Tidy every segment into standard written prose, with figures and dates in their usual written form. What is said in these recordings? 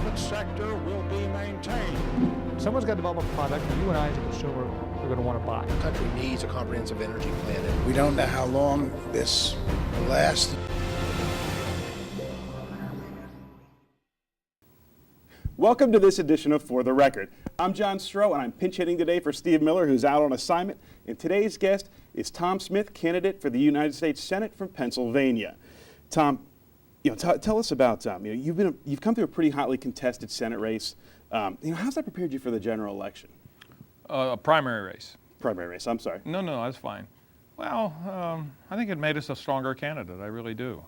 private sector will be maintained. Someone's got to develop a product that you and I as a consumer are going to want to buy. The country needs a comprehensive energy plan. We don't know how long this will last. Welcome to this edition of For the Record. I'm John Stroh, and I'm pinch hitting today for Steve Miller, who's out on assignment. And today's guest is Tom Smith, candidate for the United States Senate from Pennsylvania. Tom, tell us about you've come through a pretty hotly contested Senate race. How's that prepared you for the general election? A primary race. Primary race. I'm sorry. No, that's fine. Well, I think it made us a stronger candidate. I really do.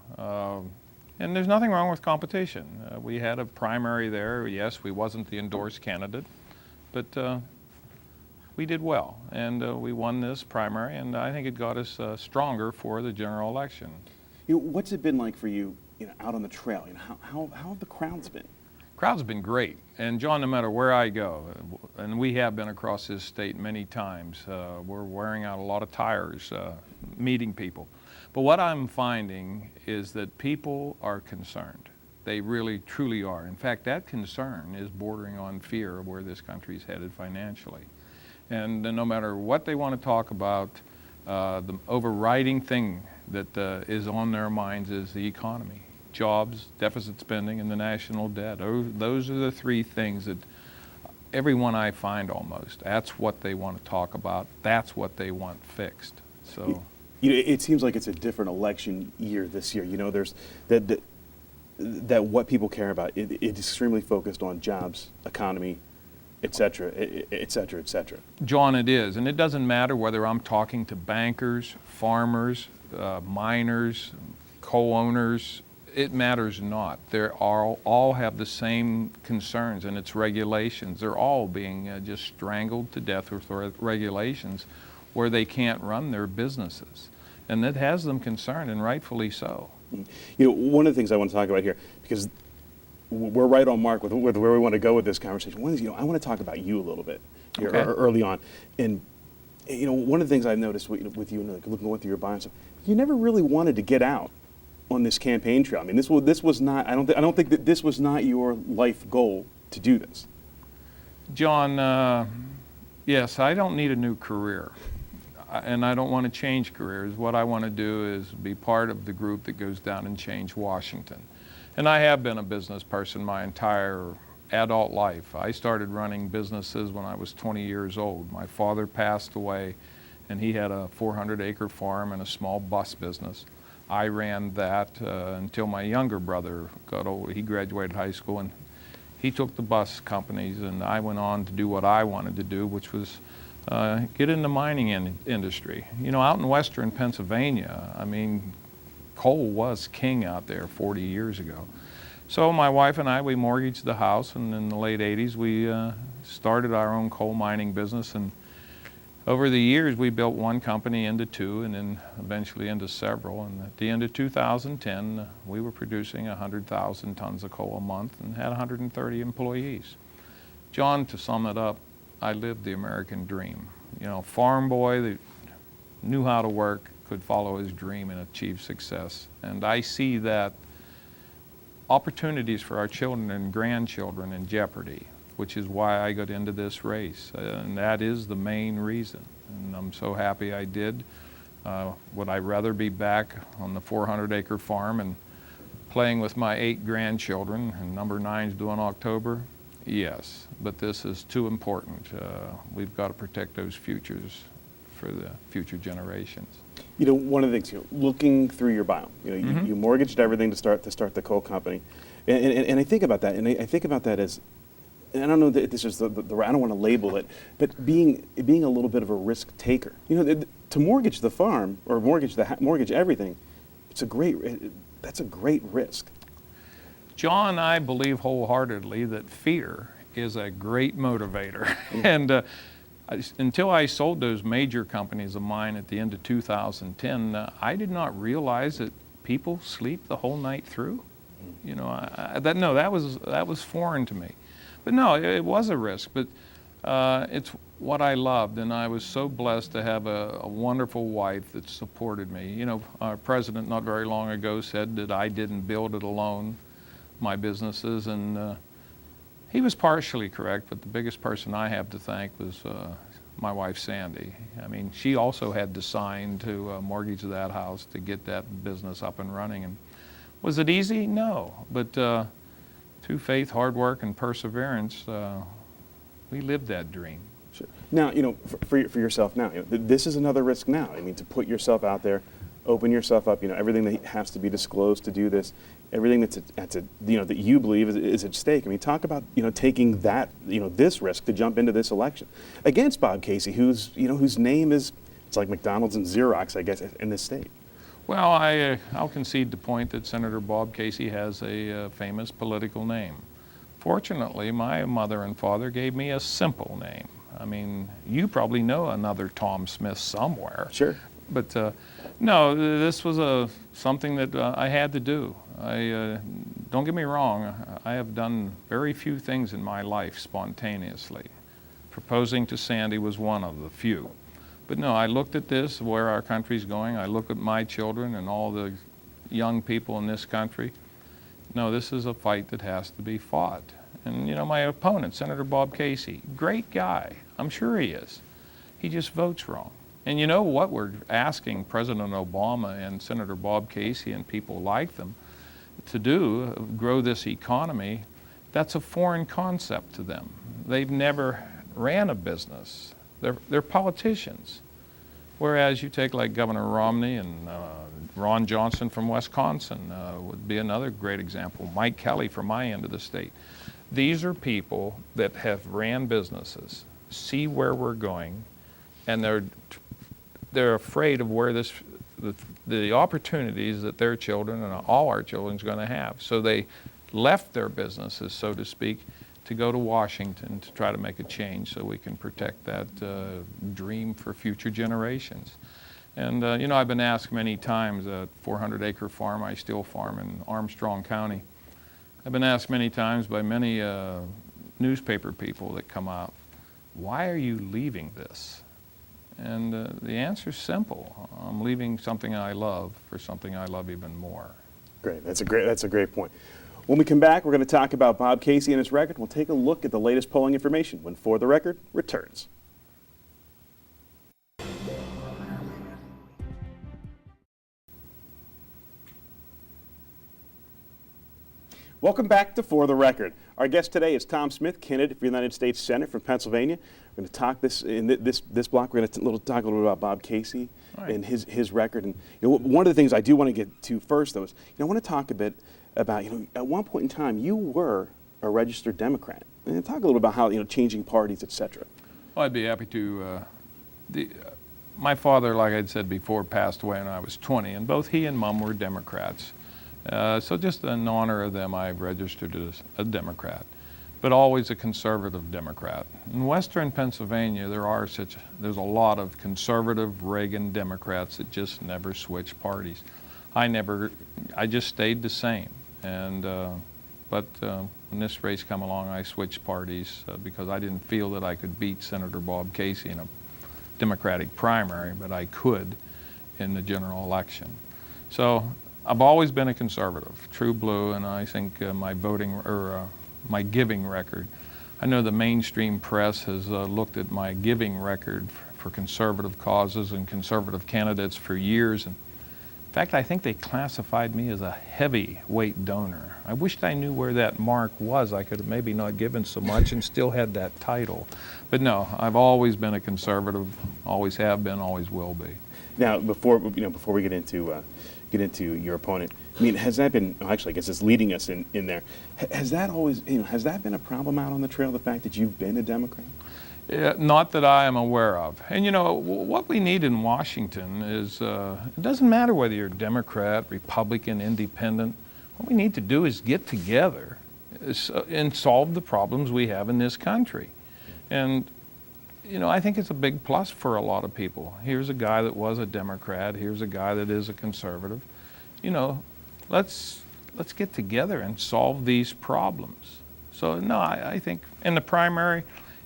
And there's nothing wrong with competition. We had a primary there. Yes, we wasn't the endorsed candidate, but we did well, and we won this primary, and I think it got us stronger for the general election. What's it been like for you, out on the trail? How have the crowds been? Crowds have been great, and John, no matter where I go, and we have been across this state many times, we're wearing out a lot of tires, meeting people. But what I'm finding is that people are concerned. They really, truly are. In fact, that concern is bordering on fear of where this country's headed financially. And no matter what they want to talk about, the overriding thing that is on their minds is the economy. Jobs, deficit spending, and the national debt. Those are the three things that everyone I find almost, that's what they want to talk about. That's what they want fixed. So. It seems like it's a different election year this year. There's that what people care about. It's extremely focused on jobs, economy, et cetera, et cetera, et cetera. John, it is, and it doesn't matter whether I'm talking to bankers, farmers, miners, co-owners. It matters not. They all have the same concerns, and it's regulations. They're all being just strangled to death with regulations where they can't run their businesses. And that has them concerned, and rightfully so. One of the things I want to talk about here, because we're right on mark with where we want to go with this conversation. One is, I want to talk about you a little bit here early on. And, one of the things I've noticed with you, and going through your bio and stuff, you never really wanted to get out on this campaign trail. I mean, this was not, I don't think that this was not your life goal to do this. John, yes, I don't need a new career. And I don't want to change careers. What I want to do is be part of the group that goes down and change Washington. And I have been a business person my entire adult life. I started running businesses when I was 20 years old. My father passed away, and he had a 400-acre farm and a small bus business. I ran that until my younger brother got old. He graduated high school, and he took the bus companies, and I went on to do what I wanted to do, which was get in the mining industry. Out in western Pennsylvania, I mean, coal was king out there 40 years ago. So my wife and I, we mortgaged the house, and in the late 80s, we started our own coal mining business. And over the years, we built one company into two, and then eventually into several. And at the end of 2010, we were producing 100,000 tons of coal a month and had 130 employees. John, to sum it up, I lived the American dream. Farm boy that knew how to work, could follow his dream and achieve success. And I see that opportunities for our children and grandchildren in jeopardy, which is why I got into this race. And that is the main reason. And I'm so happy I did. Would I rather be back on the 400-acre farm and playing with my 8 grandchildren, and number 9's due in October? Yes, but this is too important. We've got to protect those futures for the future generations. One of the things, looking through your bio, you mortgaged everything to start the coal company, and I think about that, and I think about that as, and I don't know that this is I don't want to label it, but being a little bit of a risk taker. To mortgage the farm or mortgage everything, that's a great risk. John, I believe wholeheartedly that fear is a great motivator. And until I sold those major companies of mine at the end of 2010, I did not realize that people sleep the whole night through. That was foreign to me. But no, it was a risk. But it's what I loved, and I was so blessed to have a wonderful wife that supported me. Our president not very long ago said that I didn't build it alone, my businesses, and He was partially correct, but the biggest person I have to thank was my wife, Sandy. I mean, she also had to sign to mortgage that house to get that business up and running. And was it easy? No. But through faith, hard work, and perseverance, we lived that dream. Sure. Now, you know, for yourself now, you know, this is another risk now. I mean, to put yourself out there, open yourself up, you know, everything that has to be disclosed to do this, everything that's you know, that you believe is at stake. I mean, talk about, you know, taking that, you know, this risk to jump into this election against Bob Casey, who's, you know, whose name is, it's like McDonald's and Xerox, I guess, in this state. Well, I'll concede the point that Senator Bob Casey has a famous political name. Fortunately, my mother and father gave me a simple name. I mean, you probably know another Tom Smith somewhere. Sure. But no, this was something that I had to do. Don't get me wrong, I have done very few things in my life spontaneously. Proposing to Sandy was one of the few. But no, I looked at this, where our country's going. I look at my children and all the young people in this country. No, this is a fight that has to be fought. And you know, my opponent, Senator Bob Casey, great guy. I'm sure he is. He just votes wrong. And you know what we're asking President Obama and Senator Bob Casey and people like them to do, grow this economy, that's a foreign concept to them. They've never ran a business. They're politicians. Whereas you take like Governor Romney and Ron Johnson from Wisconsin would be another great example. Mike Kelly from my end of the state. These are people that have ran businesses, see where we're going, and they're afraid of where the opportunities that their children and all our children is going to have. So they left their businesses, so to speak, to go to Washington to try to make a change so we can protect that dream for future generations. And you know, I've been asked many times, a 400-acre farm I still farm in Armstrong County. I've been asked many times by many newspaper people that come out, why are you leaving this? And the answer is simple. I'm leaving something I love for something I love even more. Great. That's a great point. When we come back, we're going to talk about Bob Casey and his record. We'll take a look at the latest polling information when For the Record returns. Welcome back to For the Record. Our guest today is Tom Smith, candidate for the United States Senate from Pennsylvania. We're going to talk in this block. We're going to talk a little bit about Bob Casey and his record. And you know, one of the things I do want to get to first, though, is I want to talk a bit about, you know, at one point in time you were a registered Democrat. And talk a little bit about how, you know, changing parties, etc. Well, I'd be happy to. My father, like I'd said before, passed away when I was 20, and both he and Mom were Democrats. So just in honor of them, I've registered as a Democrat, but always a conservative Democrat. In Western Pennsylvania, there's a lot of conservative Reagan Democrats that just never switch parties. I just stayed the same. And but when this race come along, I switched parties because I didn't feel that I could beat Senator Bob Casey in a Democratic primary, but I could in the general election. So I've always been a conservative, true blue, and I think my my giving record. I know the mainstream press has looked at my giving record for conservative causes and conservative candidates for years. And in fact, I think they classified me as a heavyweight donor. I wished I knew where that mark was. I could have maybe not given so much and still had that title. But no, I've always been a conservative, always have been, always will be. Now, before we get into your opponent, I mean, has that been, actually, I guess it's leading us in there. Has that always, has that been a problem out on the trail, the fact that you've been a Democrat? Not that I am aware of. And you know, what we need in Washington is, it doesn't matter whether you're Democrat, Republican, Independent. What we need to do is get together and solve the problems we have in this country. And you know, I think it's a big plus for a lot of people. Here's a guy that was a Democrat. Here's a guy that is a conservative. You know, let's get together and solve these problems. So no, I think in the primary,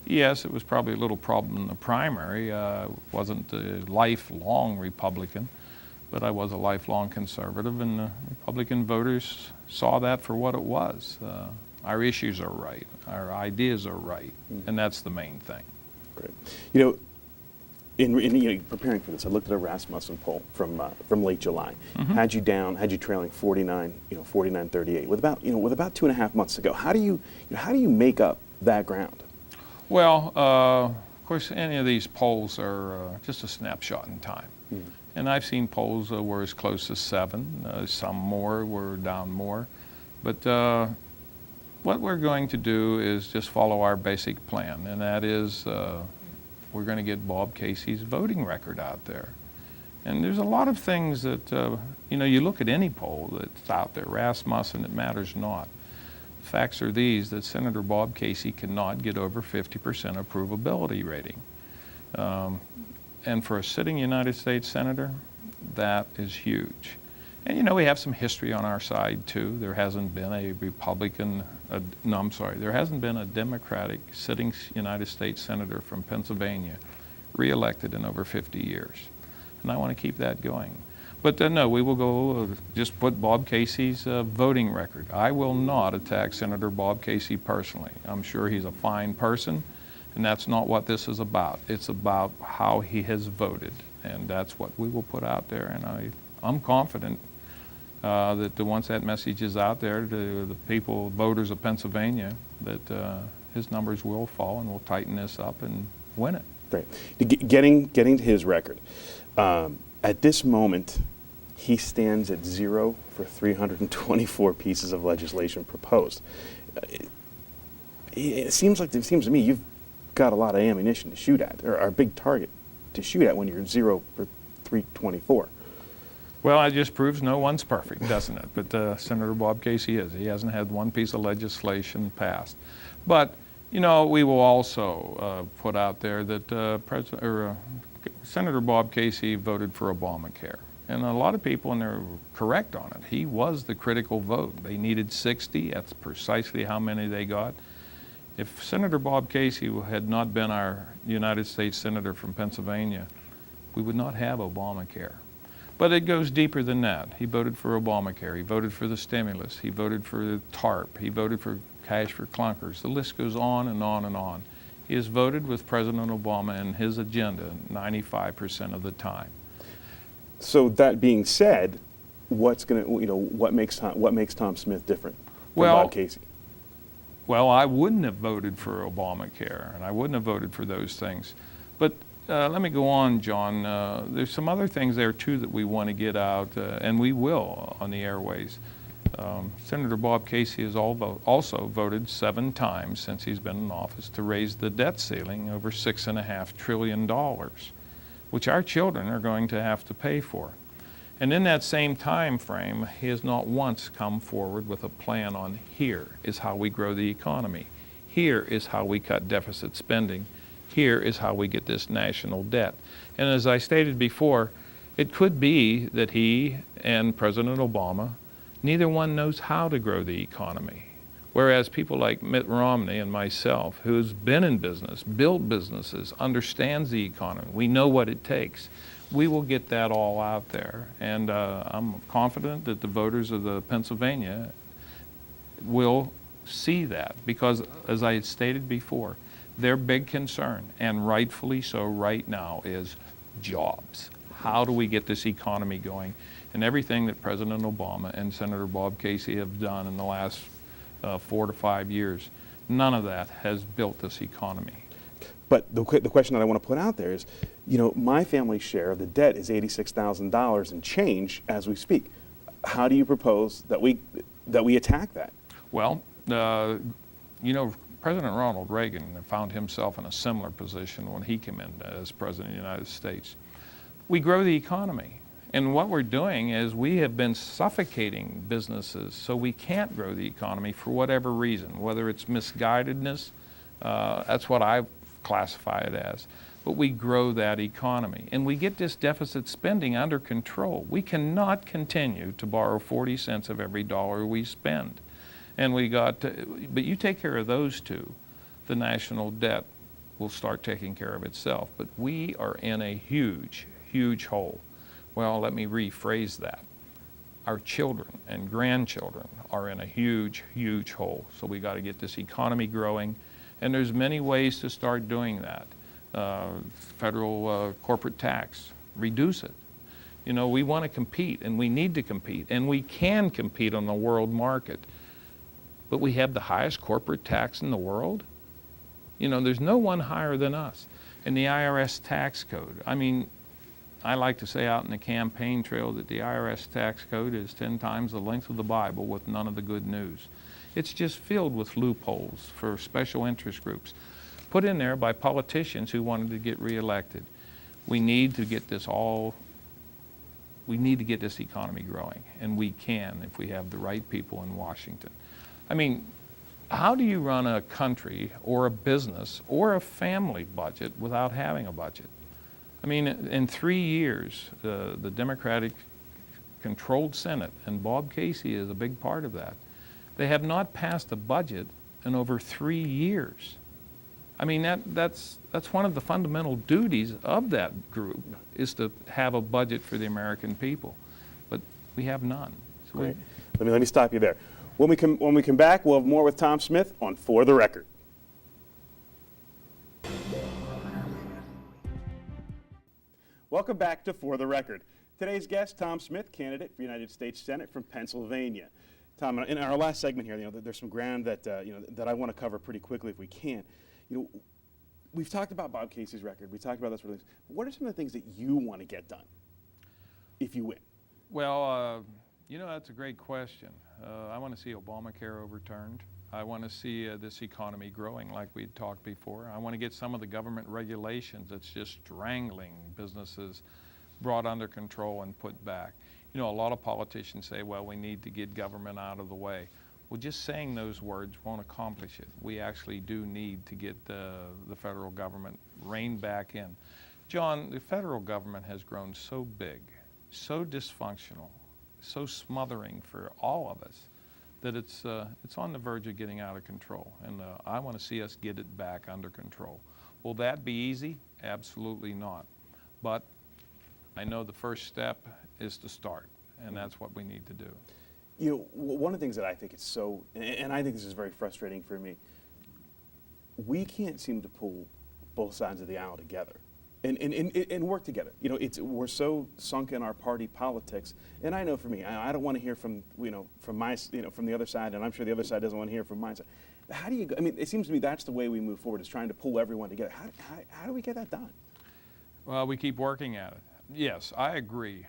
yes, it was probably a little problem in the primary. Wasn't a lifelong Republican, but I was a lifelong conservative, and the Republican voters saw that for what it was. Our issues are right. Our ideas are right. And that's the main thing. Great. You know, in preparing for this, I looked at a Rasmussen poll from late July. Had you trailing 49, 49-38 with about 2.5 months to go. How do you make up that ground? Well, of course, any of these polls are just a snapshot in time. And I've seen polls were as close as 7, some more were down more. But what we're going to do is just follow our basic plan, and that is we're going to get Bob Casey's voting record out there. And there's a lot of things that, you look at any poll that's out there, Rasmussen, it matters not. Facts are these, that Senator Bob Casey cannot get over 50% approvability rating. And for a sitting United States Senator, that is huge. And we have some history on our side too. There hasn't been a there hasn't been a Democratic sitting United States Senator from Pennsylvania reelected in over 50 years. And I want to keep that going. But no, we will go just put Bob Casey's voting record. I will not attack Senator Bob Casey personally. I'm sure he's a fine person, and that's not what this is about. It's about how he has voted, and that's what we will put out there. And I'm confident that once that message is out there to the people, voters of Pennsylvania, that his numbers will fall, and we'll tighten this up and win it. Great. Getting to his record, at this moment, he stands at 0 for 324 pieces of legislation proposed. It seems to me you've got a lot of ammunition to shoot at, or a big target to shoot at when you're 0 for 324. Well, it just proves no one's perfect, doesn't it? But Senator Bob Casey is. He hasn't had one piece of legislation passed. But, we will also put out there that Senator Bob Casey voted for Obamacare. And a lot of people, and they're correct on it, he was the critical vote. They needed 60. That's precisely how many they got. If Senator Bob Casey had not been our United States Senator from Pennsylvania, we would not have Obamacare. But it goes deeper than that. He voted for Obamacare. He voted for the stimulus. He voted for the TARP. He voted for cash for clunkers. The list goes on and on and on. He has voted with President Obama and his agenda 95% of the time. So that being said, what makes Tom Smith different from Bob Casey? Well, I wouldn't have voted for Obamacare, and I wouldn't have voted for those things. But let me go on, John. There's some other things there, too, that we want to get out, and we will on the airways. Senator Bob Casey has also voted 7 times since he's been in office to raise the debt ceiling over $6.5 trillion, which our children are going to have to pay for. And in that same time frame, he has not once come forward with a plan on here is how we grow the economy. Here is how we cut deficit spending. Here is how we get this national debt. And as I stated before, it could be that he and President Obama, neither one knows how to grow the economy. Whereas people like Mitt Romney and myself, who's been in business, built businesses, understands the economy, we know what it takes. We will get that all out there. And I'm confident that the voters of the Pennsylvania will see that, because as I had stated before, their big concern, and rightfully so right now, is jobs. How do we get this economy going? And everything that President Obama and Senator Bob Casey have done in the last 4 to 5 years, none of that has built this economy. But the question that I want to put out there is, my family's share of the debt is $86,000 and change as we speak. How do you propose that we attack that? Well, President Ronald Reagan found himself in a similar position when he came in as President of the United States. We grow the economy. And what we're doing is we have been suffocating businesses so we can't grow the economy for whatever reason, whether it's misguidedness, that's what I classify it as. But we grow that economy and we get this deficit spending under control. We cannot continue to borrow 40 cents of every dollar we spend. And but you take care of those two, the national debt will start taking care of itself. But we are in a huge, huge hole. Well, let me rephrase that. Our children and grandchildren are in a huge, huge hole. So we got to get this economy growing, and there's many ways to start doing that. Federal corporate tax, reduce it. You know, we want to compete, and we need to compete, and we can compete on the world market. But we have the highest corporate tax in the world. You know, there's no one higher than us. And the IRS tax code, I mean, I like to say out in the campaign trail that the IRS tax code is 10 times the length of the Bible with none of the good news. It's just filled with loopholes for special interest groups, put in there by politicians who wanted to get reelected. We need to get this economy growing, and we can if we have the right people in Washington. I mean, how do you run a country or a business or a family budget without having a budget? I mean, in 3 years, the Democratic-controlled Senate, and Bob Casey is a big part of that, they have not passed a budget in over 3 years. I mean, that's one of the fundamental duties of that group, is to have a budget for the American people. But we have none. So Great. Let me stop you there. When we come back, we'll have more with Tom Smith on For the Record. Welcome back to For the Record. Today's guest, Tom Smith, candidate for United States Senate from Pennsylvania. Tom, in our last segment here, you know, there's some ground that that I want to cover pretty quickly if we can. You know, we've talked about Bob Casey's record. We talked about those sort of things. What are some of the things that you want to get done if you win? Well, you know, that's a great question. I want to see Obamacare overturned. I want to see this economy growing like we talked before. I want to get some of the government regulations that's just strangling businesses brought under control and put back. You know, a lot of politicians say, well, we need to get government out of the way. Well, just saying those words won't accomplish it. We actually do need to get the federal government reined back in. John, the federal government has grown so big, so dysfunctional, so smothering for all of us, that it's on the verge of getting out of control. And I want to see us get it back under control. Will that be easy? Absolutely not. But I know the first step is to start, and that's what we need to do. You know, one of the things that I think is so, and I think this is very frustrating for me, we can't seem to pull both sides of the aisle together and work together. You know, we're so sunk in our party politics, and I know for me, I don't want to hear from from the other side, and I'm sure the other side doesn't want to hear from my side. How do you go? I mean, it seems to me that's the way we move forward, is trying to pull everyone together. How do we get that done? Well, we keep working at it. Yes, I agree.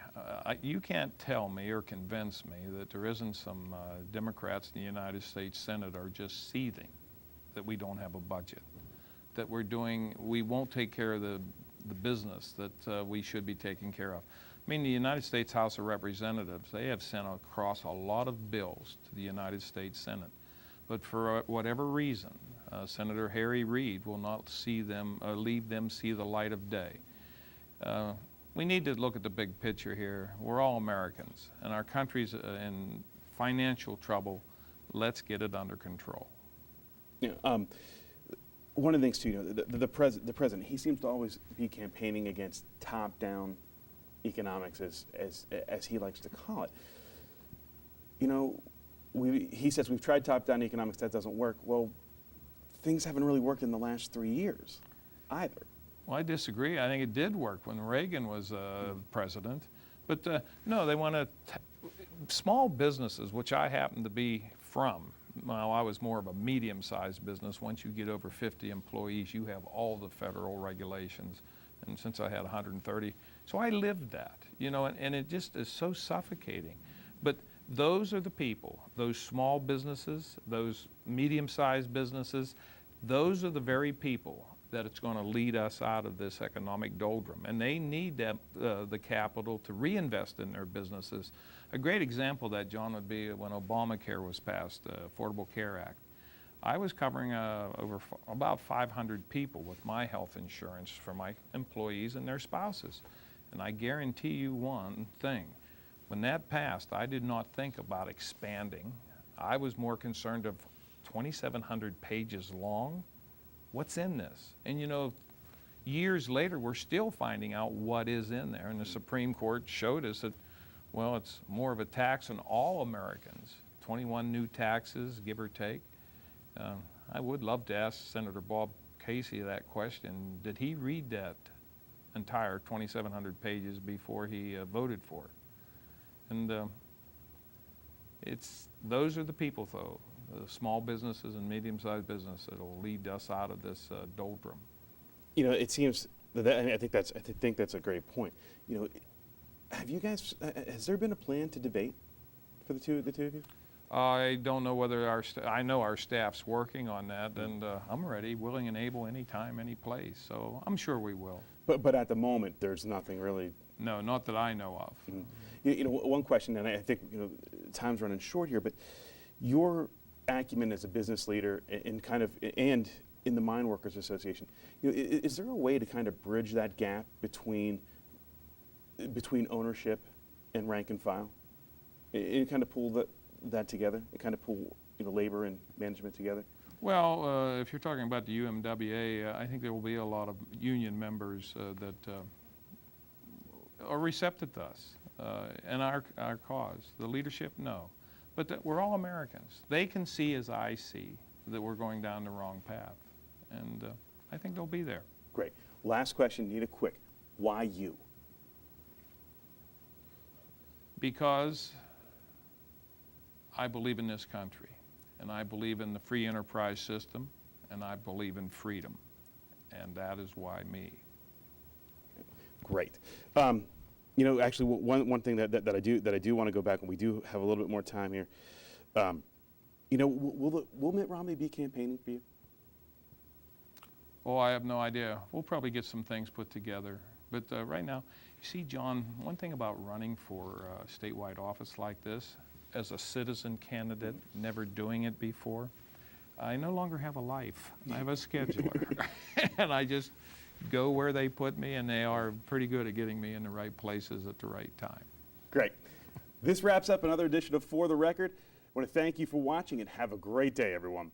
You can't tell me or convince me that there isn't some Democrats in the United States Senate are just seething that we don't have a budget, that we won't take care of the business that we should be taking care of. I mean, the United States House of Representatives, they have sent across a lot of bills to the United States Senate, but for whatever reason, Senator Harry Reid will not see them, leave them see the light of day. We need to look at the big picture here. We're all Americans, and our country's in financial trouble. Let's get it under control. You know, one of the things too, you know, the president, he seems to always be campaigning against top-down economics, as he likes to call it. You know, he says we've tried top-down economics, that doesn't work. Well, things haven't really worked in the last 3 years either. Well, I disagree. I think it did work when Reagan was president. But no, they want to, small businesses, which I happen to be from, well, I was more of a medium-sized business. Once you get over 50 employees, you have all the federal regulations. And since I had 130, so I lived that, you know, and it just is so suffocating. But those are the people, those small businesses, those medium-sized businesses, those are the very people that it's going to lead us out of this economic doldrum. And they need that, the capital to reinvest in their businesses. A great example of that, John, would be when Obamacare was passed, the Affordable Care Act. I was covering about 500 people with my health insurance for my employees and their spouses. And I guarantee you one thing, when that passed, I did not think about expanding. I was more concerned of 2,700 pages long. What's in this? And you know, years later, we're still finding out what is in there. And the Supreme Court showed us that, well, it's more of a tax on all Americans, 21 new taxes, give or take. I would love to ask Senator Bob Casey that question. Did he read that entire 2,700 pages before he voted for it? And those are the people, though, the small businesses and medium-sized business that will lead us out of this doldrum. You know, it seems I think that's a great point. You know, have you guys? Has there been a plan to debate for the two of you? I don't know whether I know our staff's working on that, and I'm ready, willing and able, anytime, any place. So I'm sure we will. But at the moment, there's nothing really. No, not that I know of. Mm-hmm. You know, one question, and I think time's running short here, but your acumen as a business leader and in the Mine Workers Association, is there a way to kind of bridge that gap between ownership and rank and file, and kind of pull that together, and kind of pull labor and management together? Well, if you're talking about the UMWA, I think there will be a lot of union members that are receptive to us and our cause. The leadership, no. But we're all Americans. They can see as I see that we're going down the wrong path. And I think they'll be there. Great. Last question, need a quick. Why you? Because I believe in this country, and I believe in the free enterprise system, and I believe in freedom. And that is why me. Great. Actually, one thing that I do want to go back, and we do have a little bit more time here. Will Mitt Romney be campaigning for you? Oh, I have no idea. We'll probably get some things put together. But right now, you see, John, one thing about running for a statewide office like this, as a citizen candidate, never doing it before, I no longer have a life. I have a scheduler. And I just go where they put me, and they are pretty good at getting me in the right places at the right time. Great. This wraps up another edition of For the Record. I want to thank you for watching, and have a great day, everyone.